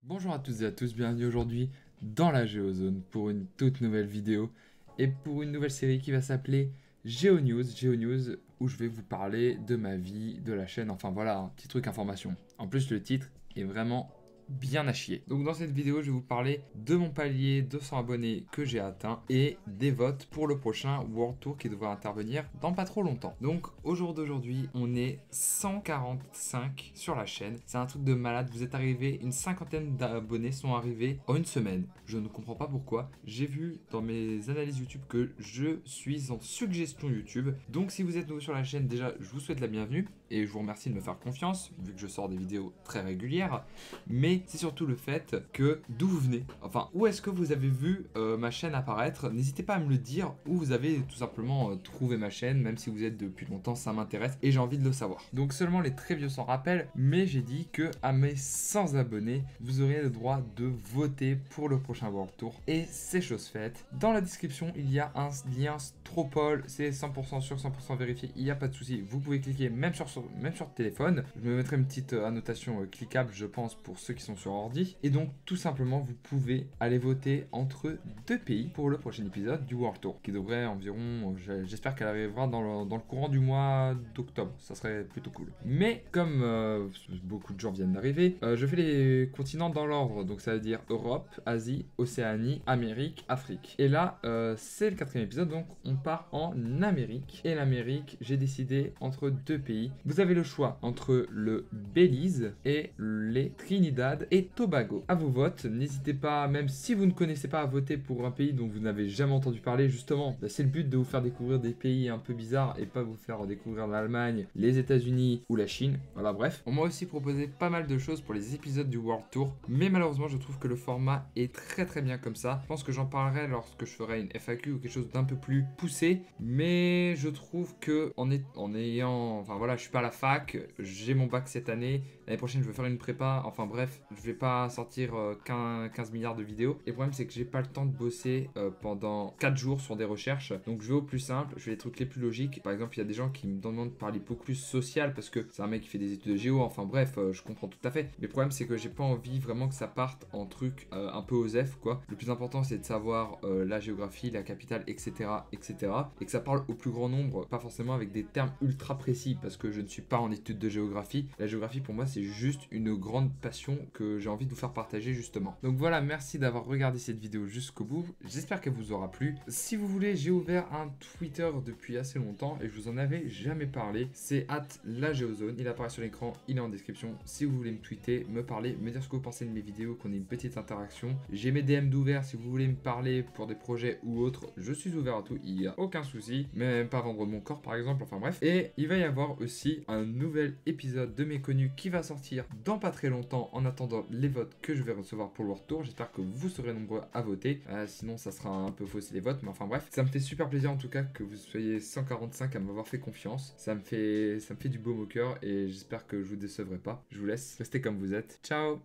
Bonjour à toutes et à tous, bienvenue aujourd'hui dans la Géozone pour une toute nouvelle vidéo et pour une nouvelle série qui va s'appeler GeoNews où je vais vous parler de ma vie, de la chaîne, enfin voilà, un petit truc information. En plus le titre est vraiment bien à chier. Donc dans cette vidéo, je vais vous parler de mon palier 200 abonnés que j'ai atteint et des votes pour le prochain World Tour qui devrait intervenir dans pas trop longtemps. Donc au jour d'aujourd'hui, on est 145 sur la chaîne. C'est un truc de malade. Vous êtes arrivés, une cinquantaine d'abonnés sont arrivés en une semaine. Je ne comprends pas pourquoi. J'ai vu dans mes analyses YouTube que je suis en suggestion YouTube. Donc si vous êtes nouveau sur la chaîne, déjà, je vous souhaite la bienvenue et je vous remercie de me faire confiance vu que je sors des vidéos très régulières. Mais c'est surtout le fait que d'où vous venez, enfin où est-ce que vous avez vu ma chaîne apparaître, n'hésitez pas à me le dire, ou vous avez tout simplement trouvé ma chaîne, même si vous êtes depuis longtemps, ça m'intéresse et j'ai envie de le savoir. Donc seulement les très vieux s'en rappellent, mais j'ai dit que à mes 100 abonnés, vous auriez le droit de voter pour le prochain World Tour et c'est chose faite. Dans la description, il y a un lien Stropol, c'est 100% sûr, 100% vérifié, il n'y a pas de souci, vous pouvez cliquer même sur le téléphone. Je me mettrai une petite annotation cliquable, je pense, pour ceux qui sont sur ordi. Et donc, tout simplement, vous pouvez aller voter entre deux pays pour le prochain épisode du World Tour, qui devrait environ, j'espère qu'elle arrivera dans le courant du mois d'octobre. Ça serait plutôt cool. Mais comme beaucoup de gens viennent d'arriver, je fais les continents dans l'ordre. Donc, ça veut dire Europe, Asie, Océanie, Amérique, Afrique. Et là, c'est le quatrième épisode, donc on part en Amérique. Et l'Amérique, j'ai décidé entre deux pays. Vous avez le choix entre le Belize et les Trinidad et Tobago. À vos votes, n'hésitez pas, même si vous ne connaissez pas, à voter pour un pays dont vous n'avez jamais entendu parler. Justement, c'est le but de vous faire découvrir des pays un peu bizarres et pas vous faire découvrir l'Allemagne, les États-Unis ou la Chine. Voilà, bref. On m'a aussi proposé pas mal de choses pour les épisodes du World Tour, mais malheureusement, je trouve que le format est très bien comme ça. Je pense que j'en parlerai lorsque je ferai une FAQ ou quelque chose d'un peu plus poussé, mais je trouve que en ayant, enfin voilà, je suis pas à la fac, j'ai mon bac cette année. L'année prochaine, je vais faire une prépa. Enfin bref, je vais pas sortir 15 milliards de vidéos. Et le problème, c'est que j'ai pas le temps de bosser pendant 4 jours sur des recherches. Donc je vais au plus simple, je vais les trucs les plus logiques. Par exemple, il y a des gens qui me demandent de parler beaucoup plus social parce que c'est un mec qui fait des études de géo. Enfin bref, je comprends tout à fait. Mais le problème, c'est que j'ai pas envie vraiment que ça parte en truc un peu osef, quoi. Le plus important, c'est de savoir la géographie, la capitale, etc., etc. Et que ça parle au plus grand nombre, pas forcément avec des termes ultra précis parce que je ne suis pas en études de géographie. La géographie, pour moi, c'est juste une grande passion que j'ai envie de vous faire partager justement. Donc voilà, merci d'avoir regardé cette vidéo jusqu'au bout. J'espère qu'elle vous aura plu. Si vous voulez, j'ai ouvert un Twitter depuis assez longtemps et je vous en avais jamais parlé. C'est @lagéozone. Il apparaît sur l'écran, il est en description. Si vous voulez me tweeter, me parler, me dire ce que vous pensez de mes vidéos, qu'on ait une petite interaction. J'ai mes DM d'ouvert si vous voulez me parler pour des projets ou autres. Je suis ouvert à tout, il n'y a aucun souci. Même pas vendre mon corps par exemple, enfin bref. Et il va y avoir aussi un nouvel épisode de Méconnu qui va sortir dans pas très longtemps en attendant les votes que je vais recevoir pour le World Tour. J'espère que vous serez nombreux à voter. Sinon, ça sera un peu faussé les votes, mais enfin bref. Ça me fait super plaisir en tout cas que vous soyez 145 à m'avoir fait confiance. Ça me fait du baume au cœur et j'espère que je vous décevrai pas. Je vous laisse rester comme vous êtes. Ciao!